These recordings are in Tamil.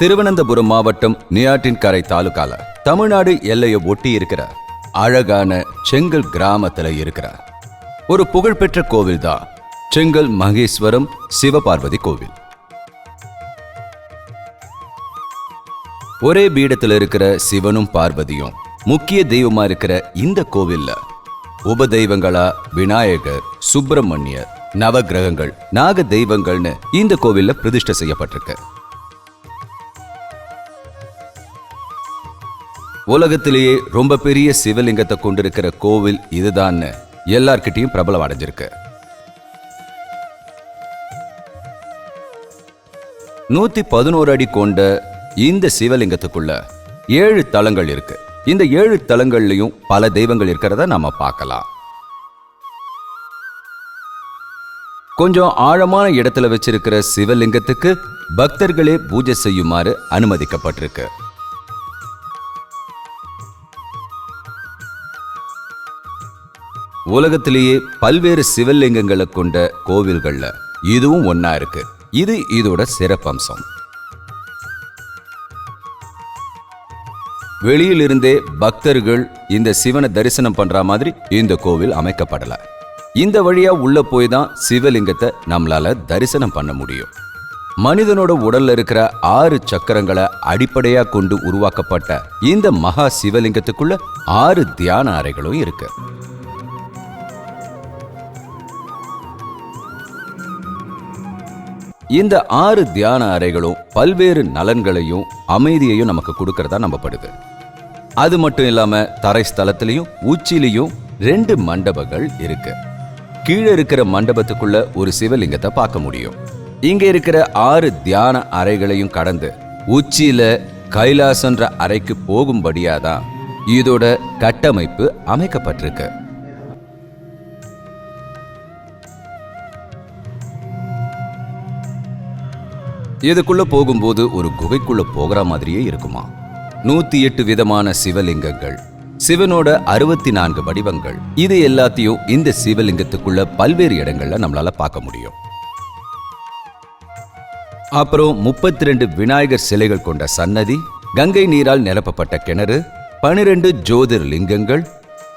திருவனந்தபுரம் மாவட்டம் நியாட்டின்கரை தாலுகால தமிழ்நாடு எல்லையை ஒட்டி இருக்கிற அழகான செங்கல் கிராமத்துல இருக்கிற ஒரு புகழ்பெற்ற கோவில் தான் செங்கல் மகேஸ்வரம் சிவபார்வதி கோவில். ஒரே பீடத்துல இருக்கிற சிவனும் பார்வதியும் முக்கிய தெய்வமா இருக்கிற இந்த கோவில்ல உபதெய்வங்களா விநாயகர், சுப்பிரமணியர், நவகிரகங்கள், நாக தெய்வங்கள்னு இந்த கோவில்ல பிரதிஷ்டை செய்யப்பட்டிருக்கு. உலகத்திலேயே ரொம்ப பெரிய சிவலிங்கத்தை கொண்டிருக்கிற கோவில் இதுதான் எல்லார்கிட்டையும் பிரபலம் அடைஞ்சிருக்கு. 111 அடி கொண்ட இந்த சிவலிங்கத்துக்குள்ள 7 தலங்கள் இருக்கு. இந்த 7 தலங்கள்லயும் பல தெய்வங்கள் இருக்கிறத நாம பார்க்கலாம். கொஞ்சம் ஆழமான இடத்துல வச்சிருக்கிற சிவலிங்கத்துக்கு பக்தர்களே பூஜை செய்யுமாறு அனுமதிக்கப்பட்டிருக்கு. உலகத்திலேயே பல்வேறு சிவலிங்கங்களை கொண்ட கோவில்கள்ல இதுவும் ஒன்னா இருக்கு. இது இதோட சிறப்பம்சம். வெளியிலிருந்தே பக்தர்கள் இந்த சிவனை தரிசனம் பண்ற மாதிரி இந்த கோவில் அமைக்கப்படல. இந்த வழியா உள்ள போய் தான் சிவலிங்கத்தை நம்மளால தரிசனம் பண்ண முடியும். மனிதனோட உடல்ல இருக்கிற 6 சக்கரங்களை அடிப்படையா கொண்டு உருவாக்கப்பட்ட இந்த மகா சிவலிங்கத்துக்குள்ள 6 தியான அறைகளும் இருக்கு. இந்த 6 தியான அறைகளும் பல்வேறு நலன்களையும் அமைதியையும் நமக்கு கொடுக்கறதா நம்பப்படுது. அது மட்டும் இல்லாம தரை ஸ்தலத்திலையும் உச்சிலையும் 2 மண்டபங்கள் இருக்கு. கீழே இருக்கிற மண்டபத்துக்குள்ள ஒரு சிவலிங்கத்தை பார்க்க முடியும். இங்க இருக்கிற 6 தியான அறைகளையும் கடந்து உச்சியில கைலாசன்ற அறைக்கு போகும்படியாதான் இதோட கட்டமைப்பு அமைக்கப்பட்டிருக்கு. இதுக்குள்ள போகும்போது ஒரு குகைக்குள்ள போகிற மாதிரியே இருக்குமா. 108 விதமான சிவலிங்கங்கள், சிவனோட 64 வடிவங்கள், இது எல்லாத்தையும் இந்த சிவலிங்கத்துக்குள்ள பல்வேறு இடங்கள்ல நம்மளால பார்க்க முடியும். அப்புறம் 32 விநாயகர் சிலைகள் கொண்ட சன்னதி, கங்கை நீரால் நிரப்பப்பட்ட கிணறு, 12 ஜோதிர்லிங்கங்கள்,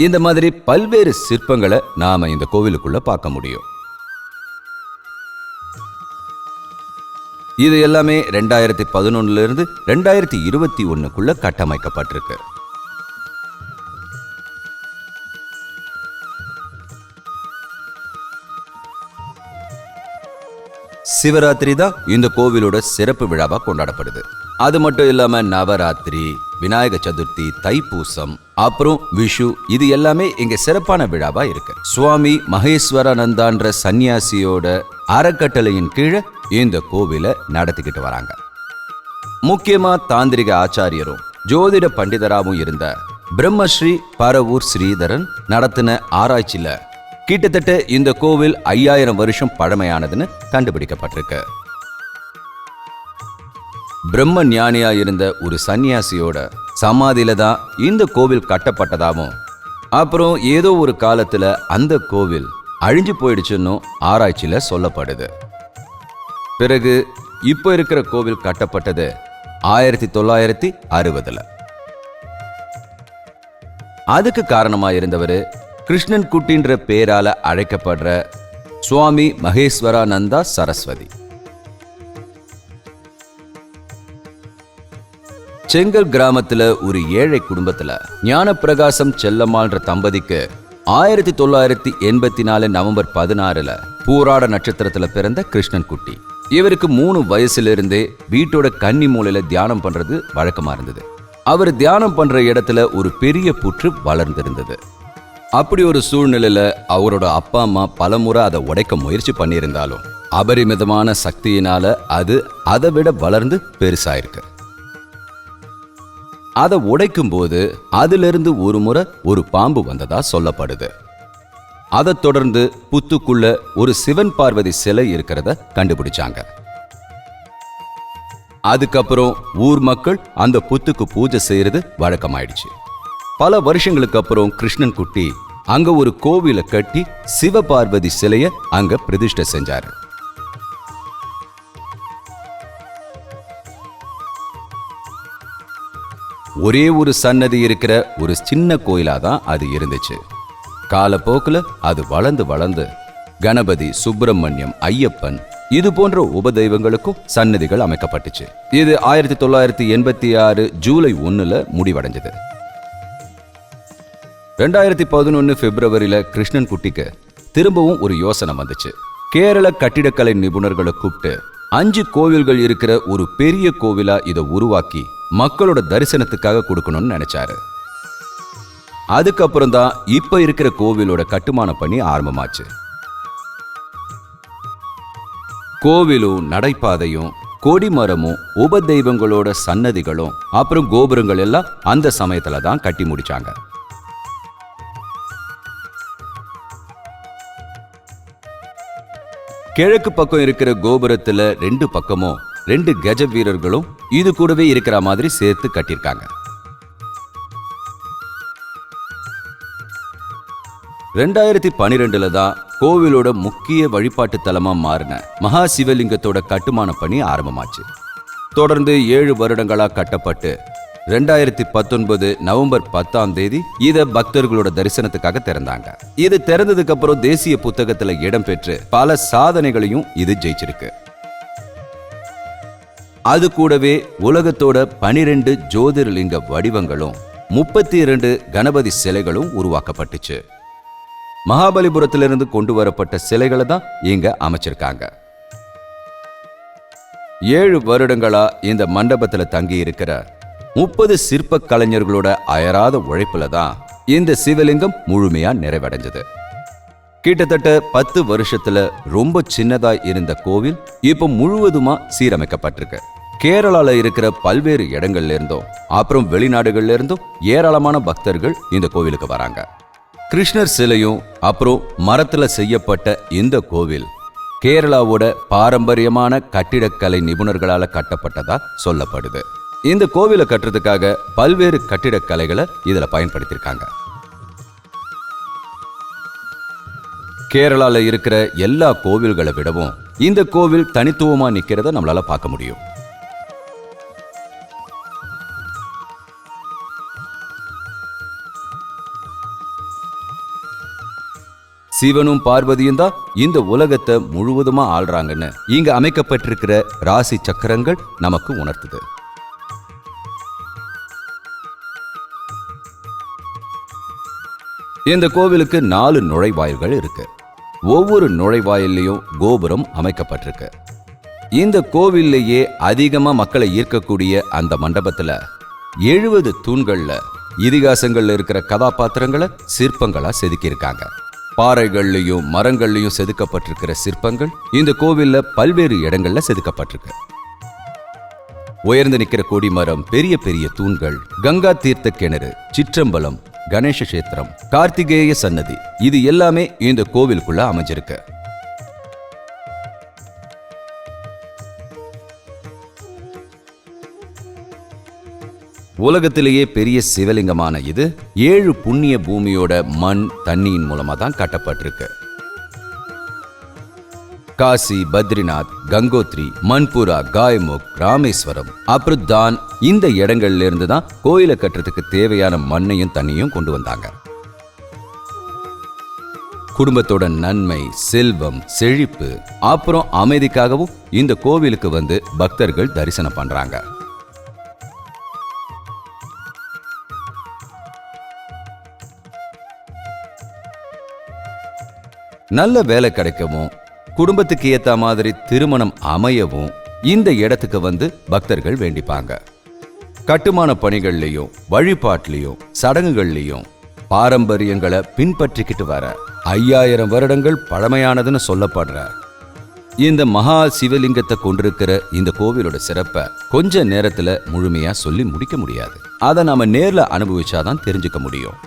இந்த மாதிரி பல்வேறு சிற்பங்களை நாம இந்த கோவிலுக்குள்ள பார்க்க முடியும். இது எல்லாமே 2011 இருந்து 2021க்குள்ள கட்டமைக்கப்பட்டிருக்கு. சிவராத்திரி தான் இந்த கோவிலோட சிறப்பு விழாவா கொண்டாடப்படுது. அது மட்டும் இல்லாம நவராத்திரி, விநாயக சதுர்த்தி, தைப்பூசம், அப்புறம் விஷு, இது எல்லாமே இங்க சிறப்பான விழாவா இருக்கு. சுவாமி மகேஸ்வரானந்தான்ற சன்னியாசியோட அறக்கட்டளையின் கீழே இந்த கோவிலை நடத்திக்கிட்டு வராங்க. முக்கியமா தாந்திரிக ஆச்சாரியரும் ஜோதிட பண்டிதராகவும் இருந்த பிரம்மஸ்ரீ பரவூர் ஸ்ரீதரன் நடத்தின ஆராய்ச்சியில கிட்டத்தட்ட இந்த கோவில் 5000 வருஷம் பழமையானதுன்னு கண்டுபிடிக்கப்பட்டிருக்கு. பிரம்ம ஞானியா இருந்த ஒரு சன்னியாசியோட சமாதியில தான் இந்த கோவில் கட்டப்பட்டதாகவும், அப்புறம் ஏதோ ஒரு காலத்துல அந்த கோவில் அழிஞ்சு போயிடுச்சுன்னு ஆராய்ச்சியில சொல்லப்படுது. பிறகு இப்ப இருக்கிற கோவில் கட்டப்பட்டது 1960. அதுக்கு காரணமா இருந்தவர் கிருஷ்ணன் குட்டின்ற பேரால அழைக்கப்படுற சுவாமி மகேஸ்வரானந்தா சரஸ்வதி. செங்கல் கிராமத்துல ஒரு ஏழை குடும்பத்துல ஞானப்பிரகாசம் செல்லம்மாள்ன்ற தம்பதிக்கு 1984 நவம்பர் 16 பூராட நட்சத்திரத்துல பிறந்த கிருஷ்ணன் குட்டி. இவருக்கு 3 வயசுல இருந்தே வீட்டோட கன்னி மூலையில தியானம் பண்றது வழக்கமா இருந்தது. அவர் தியானம் பண்ற இடத்துல ஒரு பெரிய புற்று வளர்ந்திருந்தது. அப்படி ஒரு சூழ்நிலையில அவரோட அப்பா அம்மா பலமுறை அதை உடைக்க முயற்சி பண்ணியிருந்தாலும் அபரிமிதமான சக்தியினால அது அதை விட வளர்ந்து பெருசாயிருக்கு. அதை உடைக்கும் போது அதிலிருந்து ஒரு முறை ஒரு பாம்பு வந்ததா சொல்லப்படுது. அதை தொடர்ந்து புத்துக்குள்ள ஒரு சிவன் பார்வதி சிலை இருக்கிறத கண்டுபிடிச்சாங்க. அதுக்கப்புறம் ஊர் மக்கள் அந்த புத்துக்கு பூஜை செய்யறது வழக்கமாயிடுச்சு. பல வருஷங்களுக்கு அப்புறம் கிருஷ்ணன் குட்டி அங்க ஒரு கோவிலை கட்டி சிவபார்வதி சிலைய அங்க பிரதிஷ்டை செஞ்சாரு. ஒரே ஒரு சன்னதி இருக்கிற ஒரு சின்ன கோயிலா தான் அது இருந்துச்சு. காலப்போக்குல அது வளர்ந்து வளர்ந்து கணபதி, சுப்பிரமணியம், ஐயப்பன் இது போன்ற உபதெய்வங்களுக்கும் சன்னதிகள் அமைக்கப்பட்டுச்சு. இது 1986 ஜூலை 1 முடிவடைஞ்சது. 2011 பிப்ரவரியில கிருஷ்ணன் குட்டிக்கு திரும்பவும் ஒரு யோசனை வந்துச்சு. கேரள கட்டிடக்கலை நிபுணர்களை கூப்பிட்டு 5 கோவில்கள் இருக்கிற ஒரு பெரிய கோவிலா இதை உருவாக்கி மக்களோட தரிசனத்துக்காக கொடுக்கணும்னு நினைச்சாரு. அதுக்கப்புறம் தான் இப்ப இருக்கிற கோவிலோட கட்டுமான பணி ஆரம்பமாச்சு. கோவிலும் நடைபாதையும் கொடிமரமும் உபதெய்வங்களோட சன்னதிகளும் அப்புறம் கோபுரங்கள் எல்லாம் அந்த சமயத்துல தான் கட்டி முடிச்சாங்க. கிழக்கு பக்கம் இருக்கிற கோபுரத்துல 2 பக்கமும் 2 கஜ வீரர்களும் இது கூடவே இருக்கிற மாதிரி சேர்த்து கட்டியிருக்காங்க. 2012 தான் கோவிலோட முக்கிய வழிபாட்டு தலமா மாறின மகா சிவலிங்கத்தோட கட்டுமான பணி ஆரம்பமாச்சு. தொடர்ந்து 7 வருடங்களா கட்டப்பட்டு 2019 நவம்பர் 10 இத பக்தர்களோட தரிசனத்துக்காக திறந்தாங்க. இது திறந்ததுக்கு அப்புறம் தேசிய புத்தகத்துல இடம்பெற்று பல சாதனைகளையும் இது ஜெயிச்சிருக்கு. அது கூடவே உலகத்தோட 12 ஜோதிர்லிங்க வடிவங்களும் 32 கணபதி சிலைகளும் உருவாக்கப்பட்டுச்சு. மகாபலிபுரத்திலிருந்து கொண்டு வரப்பட்ட சிலைகளை தான் இங்க அமைச்சிருக்காங்க. 7 வருடங்களா இந்த மண்டபத்துல தங்கி இருக்கிற 30 சிற்ப கலைஞர்களோட அயராத உழைப்புல தான் இந்த சிவலிங்கம் முழுமையா நிறைவடைஞ்சது. கிட்டத்தட்ட 10 வருஷத்துல ரொம்ப சின்னதா இருந்த கோவில் இப்ப முழுவதுமா சீரமைக்கப்பட்டிருக்கு. கேரளால இருக்கிற பல்வேறு இடங்கள்ல இருந்தும் அப்புறம் வெளிநாடுகள்ல இருந்தும் ஏராளமான பக்தர்கள் இந்த கோவிலுக்கு வராங்க. கிருஷ்ணர் சிலையும் அப்புறம் மரத்துல செய்யப்பட்ட இந்த கோவில் கேரளாவோட பாரம்பரியமான கட்டிடக்கலை நிபுணர்களால கட்டப்பட்டதா சொல்லப்படுது. இந்த கோவிலை கட்டுறதுக்காக பல்வேறு கட்டிடக்கலைகளை இதுல பயன்படுத்தியிருக்காங்க. கேரளால இருக்கிற எல்லா கோவில்களை விடவும் இந்த கோவில் தனித்துவமா நிக்கிறத நம்மளால பார்க்க முடியும். சிவனும் பார்வதியும் தான் இந்த உலகத்தை முழுவதுமா ஆள்றாங்கன்னு இங்க அமைக்கப்பட்டிருக்கிற ராசி சக்கரங்கள் நமக்கு உணர்த்துது. இந்த கோவிலுக்கு 4 நுழைவாயில்கள் இருக்கு. ஒவ்வொரு நுழைவாயிலையும் கோபுரம் அமைக்கப்பட்டிருக்கு. இந்த கோவில்லையே அதிகமா மக்களை ஈர்க்கக்கூடிய அந்த மண்டபத்துல 70 தூண்கள்ல இதிகாசங்கள்ல இருக்கிற கதாபாத்திரங்களை சிற்பங்களா செதுக்கியிருக்காங்க. பாறைகள்லயும் மரங்கள்லயும் செதுக்கப்பட்டிருக்கிற சிற்பங்கள் இந்த கோவில்ல பல்வேறு இடங்கள்ல செதுக்கப்பட்டிருக்கு. உயர்ந்து நிக்கிற கொடிமரம், பெரிய பெரிய தூண்கள், கங்கா தீர்த்த கிணறு, சிற்றம்பலம், கணேச கஷேத்திரம், கார்த்திகேய சன்னதி இது எல்லாமே இந்த கோவிலுக்குள்ள அமைஞ்சிருக்கு. உலகத்திலேயே பெரிய சிவலிங்கமான இது 7 புண்ணிய பூமியோட மண் தண்ணியின் மூலமா தான் கட்டப்பட்டிருக்கு. காசி, பத்ரிநாத், கங்கோத்ரி, மண்புரா, காயமுக், ராமேஸ்வரம், அப்புறம் தான் இந்த இடங்கள்ல இருந்து தான் கோயிலை கட்டுறதுக்கு தேவையான மண்ணையும் தண்ணியும் கொண்டு வந்தாங்க. குடும்பத்தோட நன்மை, செல்வம், செழிப்பு, அப்புறம் அமைதிக்காகவும் இந்த கோவிலுக்கு வந்து பக்தர்கள் தரிசனம் பண்றாங்க. நல்ல வேலை கிடைக்கவும் குடும்பத்துக்கு ஏத்த மாதிரி திருமணம் அமையவும் இந்த இடத்துக்கு வந்து பக்தர்கள் வேண்டிப்பாங்க. கட்டுமான பணிகள்லயும் வழிபாட்டிலையும் சடங்குகள்லயும் பாரம்பரியங்களை பின்பற்றிக்கிட்டு வர 5000 வருடங்கள் பழமையானதுன்னு சொல்லப்படுற இந்த மகா சிவலிங்கத்தை கொண்டிருக்கிற இந்த கோவிலோட சிறப்பை கொஞ்ச நேரத்துல முழுமையா சொல்லி முடிக்க முடியாது. அதை நாம நேர்ல அனுபவிச்சாதான் தெரிஞ்சுக்க முடியும்.